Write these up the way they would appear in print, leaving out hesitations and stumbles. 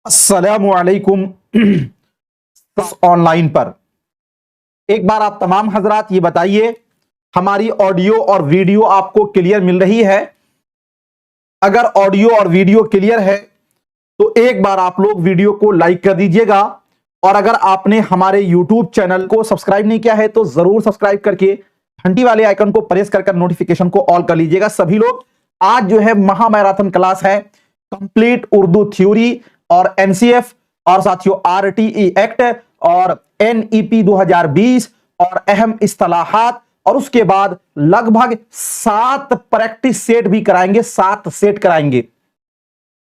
अस्सलामुअलैकुम। ऑनलाइन पर एक बार आप तमाम हजरात ये बताइए, हमारी ऑडियो और वीडियो आपको क्लियर मिल रही है? अगर ऑडियो और वीडियो क्लियर है तो एक बार आप लोग वीडियो को लाइक कर दीजिएगा, और अगर आपने हमारे यूट्यूब चैनल को सब्सक्राइब नहीं किया है तो जरूर सब्सक्राइब करके घंटी वाले आइकन को प्रेस कर नोटिफिकेशन को ऑल कर लीजिएगा। सभी लोग, आज जो है महा मैराथन क्लास है, कंप्लीट उर्दू थ्योरी और एनसीएफ और साथियों आरटीई एक्ट और एनईपी 2020 और अहम इस्तलाहात, और उसके बाद लगभग 7 प्रैक्टिस सेट भी कराएंगे, 7 सेट कराएंगे।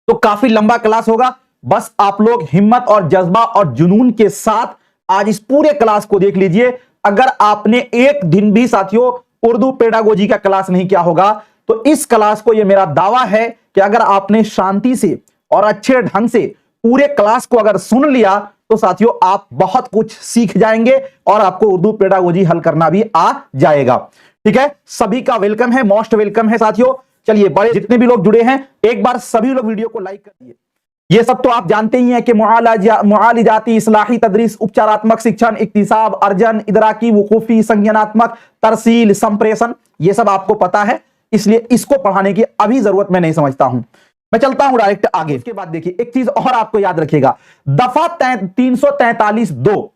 तो काफी लंबा क्लास होगा। बस आप लोग हिम्मत और जज्बा और जुनून के साथ आज इस पूरे क्लास को देख लीजिए। अगर आपने एक दिन भी साथियों उर्दू पेडागोजी का क्लास नहीं किया होगा तो इस क्लास को, यह मेरा दावा है कि अगर आपने शांति से और अच्छे ढंग से पूरे क्लास को अगर सुन लिया तो साथियों आप बहुत कुछ सीख जाएंगे और आपको उर्दू पेडागोजी हल करना भी आ जाएगा। ठीक है, सभी का वेलकम है, मोस्ट वेलकम है साथियों। चलिए, बड़े जितने भी लोग जुड़े हैं एक बार सभी लोग वीडियो को लाइक कर दिए। ये सब तो आप जानते ही हैं कि मुआलिजाती, इस्लाही तदरीस, उपचारात्मक शिक्षण, इक्तिसाब, अर्जन, इदराकी, वकूफी, संज्ञानात्मक, तरसील, संप्रेषण, ये सब आपको पता है, इसलिए इसको पढ़ाने की अभी जरूरत मैं नहीं समझता हूं। मैं चलता हूं डायरेक्ट आगे। इसके बाद देखिए, एक चीज और आपको याद रखिएगा, दफा 343(2)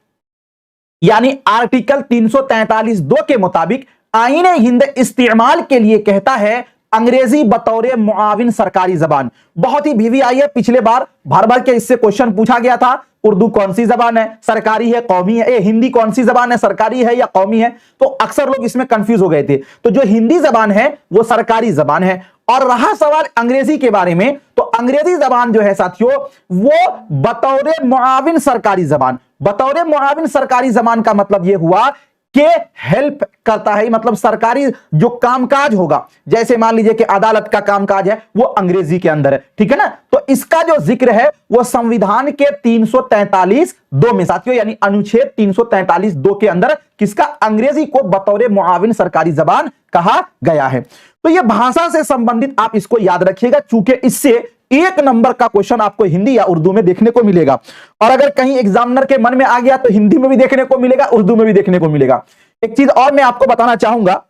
यानी आर्टिकल 343(2) के मुताबिक आईने हिंद इस्तेमाल के लिए कहता है अंग्रेजी बतौर मुआविन सरकारी जबान। बहुत ही भीवी आई है, पिछले बार भर भर के इससे क्वेश्चन पूछा गया था। उर्दू कौन सी जबान है, सरकारी है, कौमी है? हिंदी कौन सी जबान है, सरकारी है या कौमी है? तो अक्सर लोग इसमें कंफ्यूज हो गए थे। तो जो हिंदी जबान है वो सरकारी जबान है। और रहा सवाल अंग्रेजी के बारे में, तो अंग्रेजी जबान जो है साथियों वो बतौर मुआविन सरकारी जबान। बतौर मुआविन सरकारी जबान का मतलब यह हुआ कि हेल्प करता है, मतलब सरकारी जो कामकाज होगा, जैसे मान लीजिए कि अदालत का कामकाज है वो अंग्रेजी के अंदर है। ठीक है ना? तो इसका जो जिक्र है वो संविधान के 343(2) में साथियों, यानी अनुच्छेद 343(2) के अंदर किसका, अंग्रेजी को बतौर मुआविन सरकारी जबान कहा गया है। तो यह भाषा से संबंधित आप इसको याद रखिएगा, चूंकि इससे 1 नंबर का क्वेश्चन आपको हिंदी या उर्दू में देखने को मिलेगा। और अगर कहीं एग्जामिनर के मन में आ गया तो हिंदी में भी देखने को मिलेगा, उर्दू में भी देखने को मिलेगा। एक चीज और मैं आपको बताना चाहूंगा,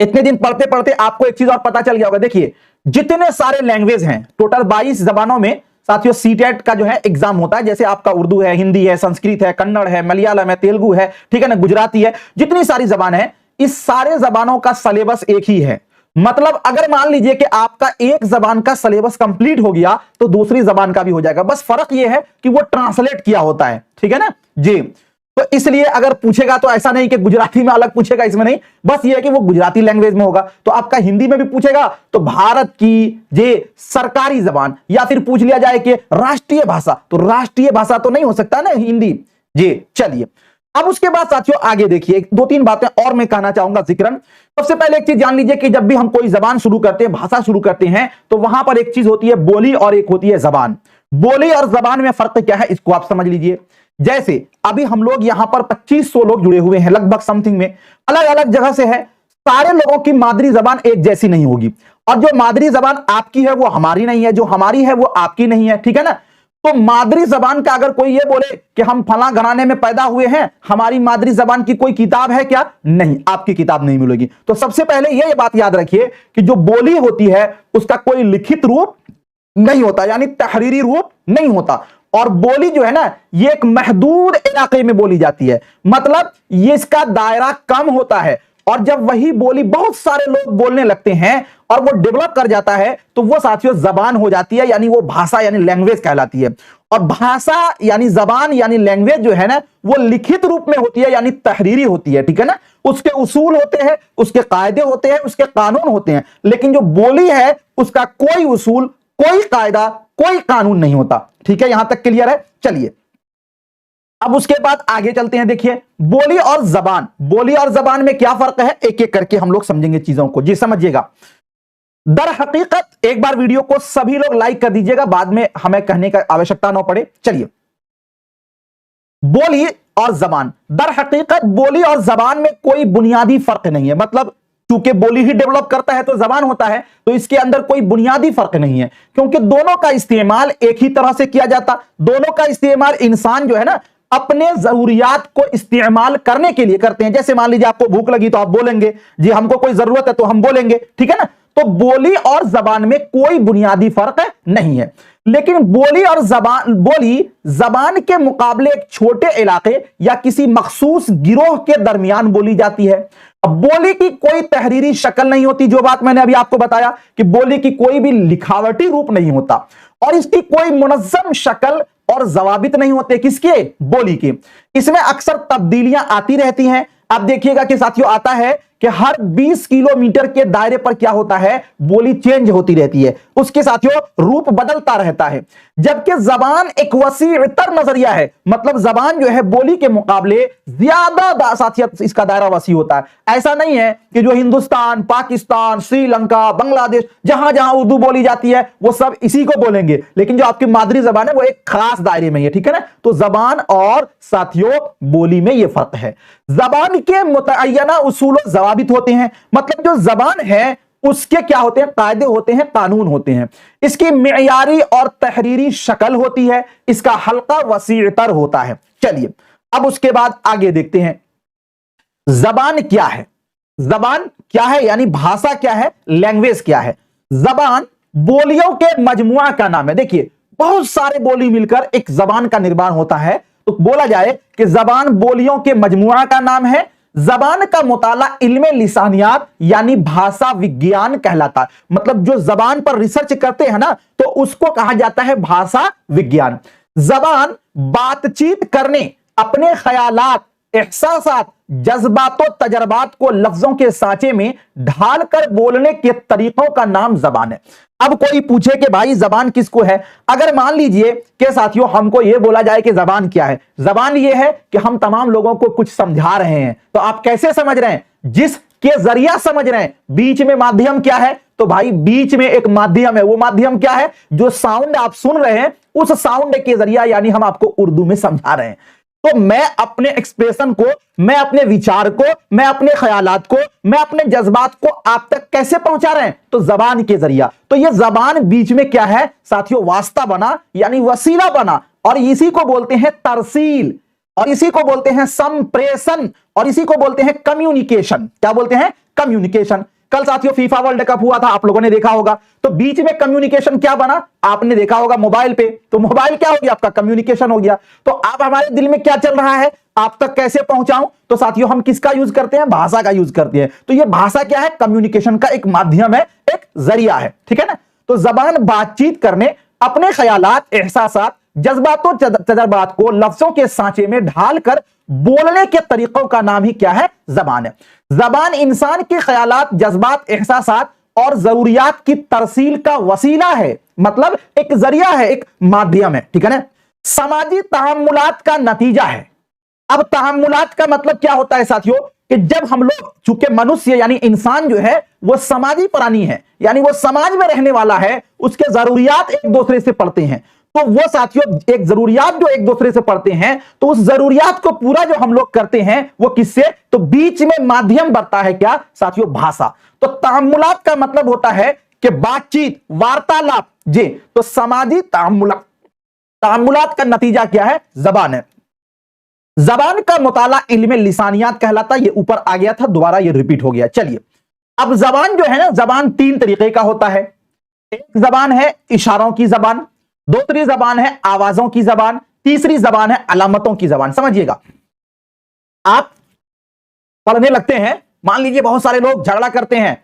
इतने दिन पढ़ते पढ़ते आपको एक चीज और पता चल गया होगा। देखिए, जितने सारे लैंग्वेज हैं, टोटल 22 जबानों में साथियों सीटेट का जो है एग्जाम होता है। जैसे आपका उर्दू है, हिंदी है, संस्कृत है, कन्नड़ है, मलयालम है, तेलुगु है, ठीक है ना, गुजराती है, जितनी सारी जबान है, इस सारे जबानों का सिलेबस एक ही है। मतलब अगर मान लीजिए कि आपका एक जबान का सिलेबस कंप्लीट हो गया तो दूसरी जबान का भी हो जाएगा। बस फर्क यह है कि वो ट्रांसलेट किया होता है। ठीक है ना जी? तो इसलिए अगर पूछेगा तो ऐसा नहीं कि गुजराती में अलग पूछेगा, इसमें नहीं, बस ये है कि वो गुजराती लैंग्वेज में होगा। तो आपका हिंदी में भी पूछेगा तो भारत की जे सरकारी जबान, या फिर पूछ लिया जाए कि राष्ट्रीय भाषा, तो राष्ट्रीय भाषा तो नहीं हो सकता ना हिंदी जी। चलिए, अब उसके बाद साथियों आगे देखिए, 2-3 बातें और मैं कहना चाहूंगा जिक्रन। सबसे पहले एक चीज जान लीजिए कि जब भी हम कोई जबान शुरू करते हैं, भाषा शुरू करते हैं, तो वहां पर एक चीज होती है बोली और एक होती है जबान। बोली और जबान में फर्क क्या है इसको आप समझ लीजिए। जैसे अभी हम लोग यहां पर 2500 लोग जुड़े हुए हैं, लगभग समथिंग में, अलग अलग जगह से है। सारे लोगों की मादरी जबान एक जैसी नहीं होगी, और जो मादरी जबान आपकी है वो हमारी नहीं है, जो हमारी है वो आपकी नहीं है। ठीक है ना? तो मादरी जबान का अगर कोई ये बोले कि हम फला घराने में पैदा हुए हैं, हमारी मादरी जबान की कोई किताब है क्या? नहीं, आपकी किताब नहीं मिलेगी। तो सबसे पहले ये बात याद रखिए कि जो बोली होती है उसका कोई लिखित रूप नहीं होता, यानी तहरीरी रूप नहीं होता। और बोली जो है ना, ये एक महदूद इलाके में बोली जाती है, मतलब ये इसका दायरा कम होता है। और जब वही बोली बहुत सारे लोग बोलने लगते हैं और वो डेवलप कर जाता है तो वो साथियों जबान हो जाती है, यानी वो भाषा यानी लैंग्वेज कहलाती है। और भाषा यानी जबान यानी लैंग्वेज जो है ना, वो लिखित रूप में होती है, यानी तहरीरी होती है। ठीक है ना? उसके उसूल होते हैं, उसके कायदे होते हैं, उसके कानून होते हैं। लेकिन जो बोली है उसका कोई उसूल, कोई कायदा, कोई कानून नहीं होता। ठीक है, यहां तक क्लियर है? चलिए, अब उसके बाद आगे चलते हैं। देखिए, बोली और जबान, बोली और जबान में क्या फर्क है, एक एक करके हम लोग समझेंगे चीजों को। जी समझिएगा। दर हकीकत एक बार वीडियो को सभी लोग लाइक कर दीजिएगा, बाद में हमें कहने का आवश्यकता ना पड़े। चलिए, बोली और जबान, दर हकीकत बोली और जबान में कोई बुनियादी फर्क नहीं है। मतलब चूंकि बोली ही डेवलप करता है तो जबान होता है, तो इसके अंदर कोई बुनियादी फर्क नहीं है, क्योंकि दोनों का इस्तेमाल एक ही तरह से किया जाता। दोनों का इस्तेमाल इंसान जो है ना अपने जरूरियात को इस्तेमाल करने के लिए करते हैं। जैसे मान लीजिए आपको भूख लगी तो आप बोलेंगे जी हमको कोई जरूरत है, तो हम बोलेंगे, ठीक है ना। तो बोली और जबान में कोई बुनियादी फर्क नहीं है, लेकिन बोली जबान के मुकाबले एक छोटे इलाके या किसी मखसूस गिरोह के दरमियान बोली जाती है। अब बोली की कोई तहरीरी शक्ल नहीं होती, जो बात मैंने अभी आपको बताया कि बोली की कोई भी लिखावटी रूप नहीं होता, और इसकी कोई मुनज़्ज़म शक्ल और जवाबित नहीं होते। किसके? बोली के। इसमें अक्सर तब्दीलियां आती रहती हैं। अब देखिएगा कि साथियों आता है कि हर 20 किलोमीटर के दायरे पर क्या होता है, बोली चेंज होती रहती है, उसके साथियों रूप बदलता रहता है। जबकि जबान एक वसीअतर नजरिया है, मतलब जबान जो है बोली के मुकाबले ज्यादा साथियों इसका दायरा वसी होता है। ऐसा नहीं है कि जो हिंदुस्तान, पाकिस्तान, श्रीलंका, बांग्लादेश जहां जहां उर्दू बोली जाती है वो सब इसी को बोलेंगे, लेकिन जो आपकी मादरी जबान है वो एक खास दायरे में है, ठीक है ना। तो जबान और साथियों बोली में यह फर्क है। जबान के मुतअय्यना उसूल व ज़वाबित होते हैं, मतलब जो जबान है उसके क्या होते हैं, कायदे होते हैं, कानून होते हैं। इसकी मियारी और तहरीरी शक्ल होती है, इसका हल्का वसीअतर होता है। चलिए अब उसके बाद आगे देखते हैं जबान क्या है। जबान क्या है यानी भाषा क्या है, लैंग्वेज क्या है। जबान बोलियों के मजमुआ का नाम है। देखिए बहुत सारे बोली मिलकर एक जबान का निर्माण होता है, तो बोला जाए कि जबान बोलियों के मजमुआ का नाम है। जबान का मुताला इल्मे लिसानियात यानी भाषा विज्ञान कहलाता है, मतलब जो जबान पर रिसर्च करते हैं ना तो उसको कहा जाता है भाषा विज्ञान। जबान बातचीत करने, अपने ख्यालात, एहसासात, जज्बातों, तजर्बात को लफ्जों के सांचे में ढालकर बोलने के तरीकों का नाम जबान है। अब कोई पूछे कि भाई जबान किसको है, अगर मान लीजिए कि साथियों हमको यह बोला जाए कि जबान क्या है, जबान यह है कि हम तमाम लोगों को कुछ समझा रहे हैं, तो आप कैसे समझ रहे हैं, जिसके जरिया समझ रहे हैं। बीच में माध्यम क्या है, तो भाई बीच में एक माध्यम है, वो माध्यम क्या है, जो साउंड आप सुन रहे हैं उस साउंड के जरिया यानी हम आपको उर्दू में समझा रहे हैं। तो मैं अपने एक्सप्रेशन को, मैं अपने विचार को, मैं अपने ख्यालात को, मैं अपने जज्बात को आप तक कैसे पहुंचा रहे हैं, तो जबान के जरिया। तो ये जबान बीच में क्या है साथियों, वास्ता बना यानी वसीला बना, और इसी को बोलते हैं तरसील, और इसी को बोलते हैं संप्रेषण, और इसी को बोलते हैं कम्युनिकेशन। क्या बोलते हैं, कम्युनिकेशन। कल साथियों फीफा वर्ल्ड कप हुआ था, आप लोगों ने देखा होगा, तो बीच में कम्युनिकेशन क्या बना, आपने देखा होगा मोबाइल पे, तो मोबाइल क्या हो गया आपका, कम्युनिकेशन हो गया। तो आप हमारे दिल में क्या चल रहा है आप तक कैसे पहुंचाऊं, तो साथियों हम किसका यूज करते हैं, भाषा का यूज करते हैं। तो ये भाषा क्या है, कम्युनिकेशन का एक माध्यम है, एक जरिया है, ठीक है ना। तो जबान बातचीत करने, अपने ख्यालात, एहसासात, जज्बातों, तजर्बात को लफ्जों के सांचे में ढालकर बोलने के तरीकों का नाम ही क्या है, जबान है। जबान इंसान के ख्यालात, जज्बात, एहसासात और जरूरियात की तरसील का वसीला है, मतलब एक जरिया है, एक माध्यम है, ठीक है ना। समाजी तहम्मुलात का नतीजा है। अब तहम्मुलात का मतलब क्या होता है साथियों, कि जब हम लोग, चूंकि मनुष्य यानी इंसान जो है वो समाजी प्राणी है, यानी वो समाज में रहने वाला है, उसके जरूरियात एक दूसरे से पड़ते हैं। तो वो साथियों एक जरूरियात जो एक दूसरे से पड़ते हैं, तो उस जरूरियात को पूरा जो हम लोग करते हैं वो किससे, तो बीच में माध्यम बनता है क्या साथियों, भाषा। तो तहम्मुलात का मतलब होता है कि बातचीत, वार्तालाप जी। तो समाजी तहम्मुलात का नतीजा क्या है, जबान है। जबान का मुताला इल्मे लिसानियात कहलाता है। ये ऊपर आ गया था, दोबारा ये रिपीट हो गया। चलिए अब जबान जो है ना, जबान 3 तरीके का होता है। एक जबान है इशारों की जबान, दूसरी जबान है आवाजों की जबान, तीसरी जबान है अलामतों की जबान। समझिएगा, आप पढ़ने लगते हैं, मान लीजिए बहुत सारे लोग झगड़ा करते हैं,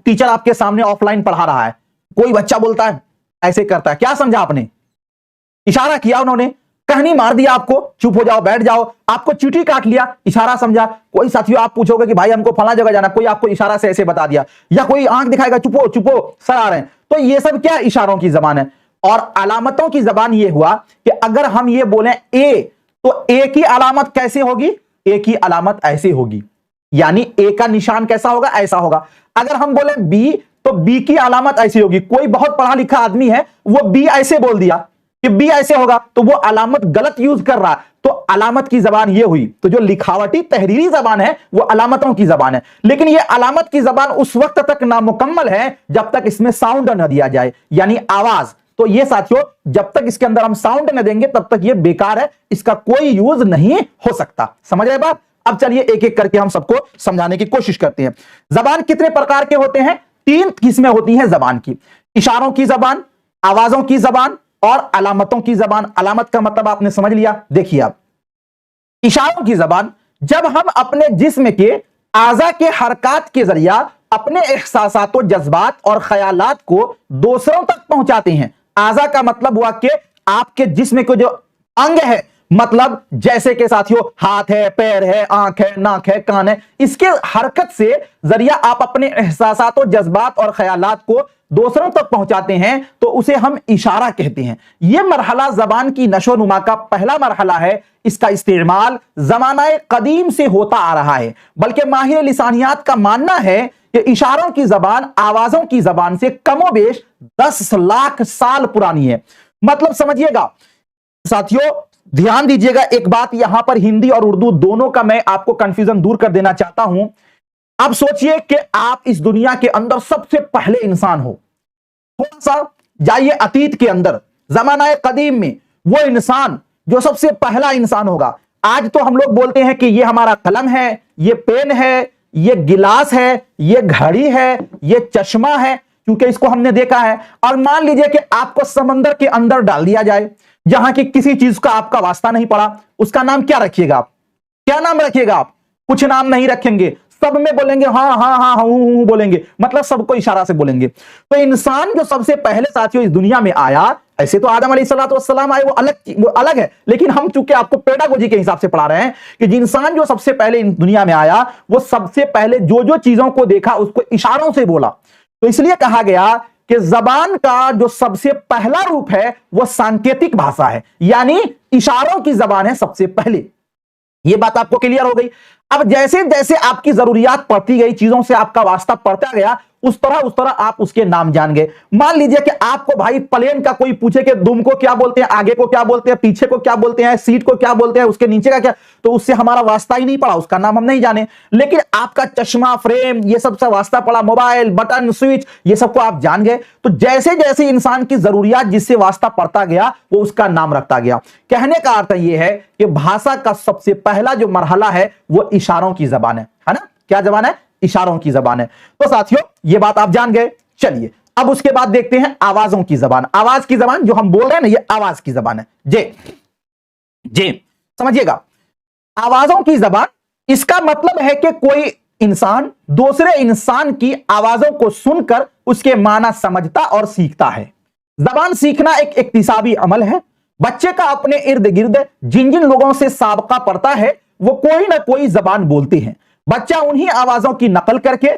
टीचर आपके सामने ऑफलाइन पढ़ा रहा है, कोई बच्चा बोलता है ऐसे करता है, क्या समझा आपने, इशारा किया उन्होंने, कहनी मार दिया आपको, चुप हो जाओ, बैठ जाओ, आपको चीटी काट लिया, इशारा समझा। कोई साथियों आप पूछोगे कि भाई हमको फला जगह जाना, कोई आपको इशारा से ऐसे बता दिया, या कोई आंख दिखाएगा चुपो चुपो सर आ रहे हैं। तो ये सब क्या इशारों की जबान है। और अलामतों की जबान ये हुआ कि अगर हम ये बोलें ए, तो ए की अलामत कैसे होगी, ए की अलामत ऐसे होगी, यानी ए का निशान कैसा होगा, ऐसा होगा। अगर हम बोले बी, तो बी की अलामत ऐसी होगी। कोई बहुत पढ़ा लिखा आदमी है, वो बी ऐसे बोल दिया, कि बी ऐसे होगा, तो वो अलामत गलत यूज कर रहा है, तो अलामत की जबान ये हुई। तो जो लिखावटी तहरीरी जबान है वो अलामतों की जबान है, लेकिन ये अलामत की जबान उस वक्त तक नामुकम्मल है जब तक इसमें साउंड न दिया जाए, यानी आवाज। तो ये साथियों, जब तक इसके अंदर हम साउंड न देंगे तब तक ये बेकार है, इसका कोई यूज नहीं हो सकता। समझ रहे बात? अब चलिए एक एक करके हम सबको समझाने की कोशिश करते हैं। जबान कितने प्रकार के होते हैं? 3 किस्में होती हैं जबान की। इशारों की जबान, आवाजों की जबान और अलामतों की जबान। अलामत का मतलब आपने समझ लिया। देखिए आप, इशारों की जबान, जब हम अपने जिस्म के आज़ा के हरकत के जरिया अपने एहसासात, जज्बात और ख्यालात को दूसरों तक पहुंचाते हैं। आज़ा का मतलब हुआ कि आपके जिस्म के जो अंग है, मतलब जैसे कि साथियों हाथ है, पैर है, आंख है, नाक है, कान है, इसके हरकत से जरिया आप अपने एहसासात, जज्बात और ख्यालात को दूसरों तक पहुंचाते हैं, तो उसे हम इशारा कहते हैं। यह मरहला जबान की नशोनुमा का पहला मरहला है। इसका इस्तेमाल ज़मानाए कदीम से होता आ रहा है, बल्कि माहिर लिसानियात का मानना है कि इशारों की जबान आवाजों की जबान से कमोबेश 10 लाख साल पुरानी है। मतलब समझिएगा साथियों, ध्यान दीजिएगा एक बात, यहां पर हिंदी और उर्दू दोनों का मैं आपको कंफ्यूजन दूर कर देना चाहता हूं। अब सोचिए कि आप इस दुनिया के अंदर सबसे पहले इंसान हो। थोड़ा सा जाइए अतीत के अंदर, जमाना कदीम में, वो इंसान जो सबसे पहला इंसान होगा। आज तो हम लोग बोलते हैं कि ये हमारा कलम है, ये पेन है, ये गिलास है, ये घड़ी है, ये चश्मा है, क्योंकि इसको हमने देखा है। और मान लीजिए कि आपको समंदर के अंदर डाल दिया जाए, जहां की किसी चीज का आपका वास्ता नहीं पड़ा, उसका नाम क्या रखिएगा आप? क्या नाम रखिएगा आप? कुछ नाम नहीं रखेंगे, सब में बोलेंगे हाँ हाँ हाँ हाँ बोलेंगे, मतलब सबको इशारा से बोलेंगे। तो इंसान जो सबसे पहले साथियों इस दुनिया में आया, ऐसे तो आदम अलैहिस्सलाम आए, वो अलग है, लेकिन हम चूंकि आपको पेडागोजी के हिसाब से पढ़ा रहे हैं कि इंसान जो सबसे पहले इन दुनिया में आया, वो सबसे पहले जो जो चीजों को देखा उसको इशारों से बोला। तो इसलिए कहा गया कि जबान का जो सबसे पहला रूप है वो सांकेतिक भाषा है, यानी इशारों की जबान है सबसे पहले। यह बात आपको क्लियर हो गई। अब जैसे जैसे आपकी जरूरियात पड़ती गई, चीजों से आपका वास्ता पड़ता गया, उस तरह आप उसके नाम जान गए। मान लीजिए कि आपको भाई प्लेन का कोई पूछे कि दुम को क्या बोलते हैं, आगे को क्या बोलते हैं, पीछे को क्या बोलते हैं, सीट को क्या बोलते हैं, उसके नीचे का क्या, तो उससे हमारा वास्ता ही नहीं पड़ा, उसका नाम हम नहीं जाने। लेकिन आपका चश्मा, फ्रेम, ये सब से वास्ता पड़ा, मोबाइल, बटन, स्विच, ये सबको आप जान गए। तो जैसे जैसे इंसान की जरूरियात जिससे वास्ता पड़ता गया, वो उसका नाम रखता गया। कहने का अर्थ यह है कि भाषा का सबसे पहला जो मरहला है वो इशारों की जबान है ना? क्या जबान है? इशारों की जबान है। तो साथियों ये बात आप जान गए। चलिए अब उसके बाद देखते हैं आवाजों की जबान। आवाज की जबान जो हम बोल रहे हैं ना, ये आवाज की जबान है। जे समझिएगा, आवाजों की जबान, इसका मतलब है कि कोई इंसान दूसरे इंसान की आवाजों को सुनकर उसके माना समझता और सीखता है। जबान सीखना एक इक्तिसाबी अमल है। बच्चे का अपने इर्द गिर्द जिन जिन लोगों से साबका पड़ता है वो कोई ना कोई जबान बोलते हैं। बच्चा उन्हीं आवाजों की नकल करके,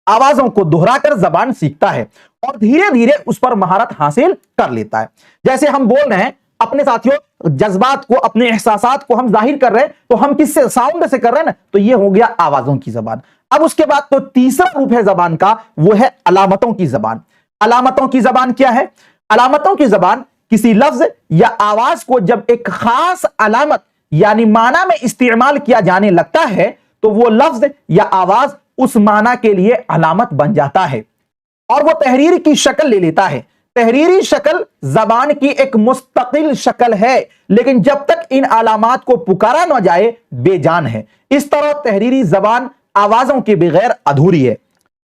आवाजों को दोहराकर जबान सीखता है और धीरे धीरे उस पर महारत हासिल कर लेता है। जैसे हम बोल रहे हैं अपने साथियों, जज्बात को, अपने एहसासात को हम जाहिर कर रहे हैं, तो हम किससे? साउंड से कर रहे हैं ना, तो ये हो गया आवाजों की जबान। अब उसके बाद तो तीसरा रूप है जबान का, वो है अलामतों की जबान। अलामतों की जबान क्या है? अलामतों की जबान किसी लफ्ज या आवाज को जब एक खास अलामत यानी माना में इस्तेमाल किया जाने लगता है तो वो लफ्ज या आवाज उस माना के लिए अलामत बन जाता है और वो तहरीर की शक्ल ले लेता है। तहरीरी शक्ल जबान की एक मुस्तकिल शक्ल है, लेकिन जब तक इन अलामात को पुकारा न जाए बेजान है। इस तरह तहरीरी जबान आवाजों के बगैर अधूरी है।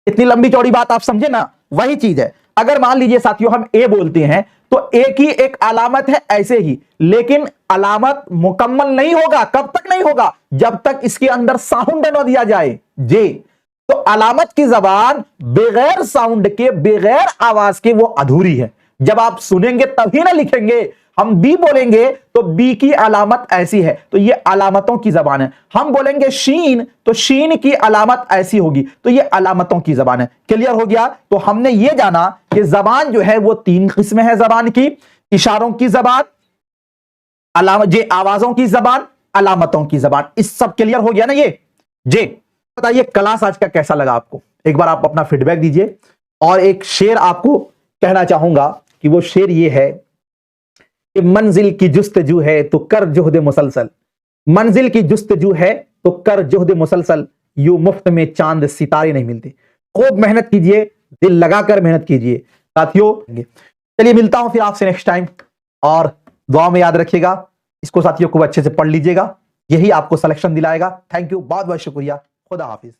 इतनी लंबी चौड़ी बात आप समझे ना, वही चीज है। अगर मान लीजिए साथियों हम ए बोलते हैं तो एक ही एक अलामत है ऐसे ही, लेकिन अलामत मुकम्मल नहीं होगा। कब तक नहीं होगा? जब तक इसके अंदर साउंड न दिया जाए। जे तो अलामत की जबान बगैर साउंड के, बगैर आवाज के वो अधूरी है। जब आप सुनेंगे तभी ना लिखेंगे। हम बी बोलेंगे तो बी की अलामत ऐसी है, तो ये अलामतों की जबान है। हम बोलेंगे शीन तो शीन की अलामत ऐसी होगी, तो ये अलामतों की जबान है। क्लियर हो गया? तो हमने ये जाना कि जबान जो है वो 3 किस्में है जबान की: इशारों की जबान, जे आवाजों की जबान, अलामतों की जबान। इस सब क्लियर हो गया ना ये? जे बताइए क्लास आज का कैसा लगा आपको? एक बार आप अपना फीडबैक दीजिए। और एक शेर आपको कहना चाहूंगा कि वो शेर ये है कि मंजिल की जुस्तजू है तो कर जुहद मुसलसल, मंजिल की जुस्तजू है तो कर जुहद मुसलसल, यूं मुफ्त में चांद सितारे नहीं मिलते। खूब मेहनत कीजिए, दिल लगाकर मेहनत कीजिए साथियों। चलिए मिलता हूं फिर आपसे नेक्स्ट टाइम, और दुआ में याद रखिएगा, इसको साथियों खूब अच्छे से पढ़ लीजिएगा, यही आपको सिलेक्शन दिलाएगा। थैंक यू, बहुत बहुत शुक्रिया, खुदा हाफिज।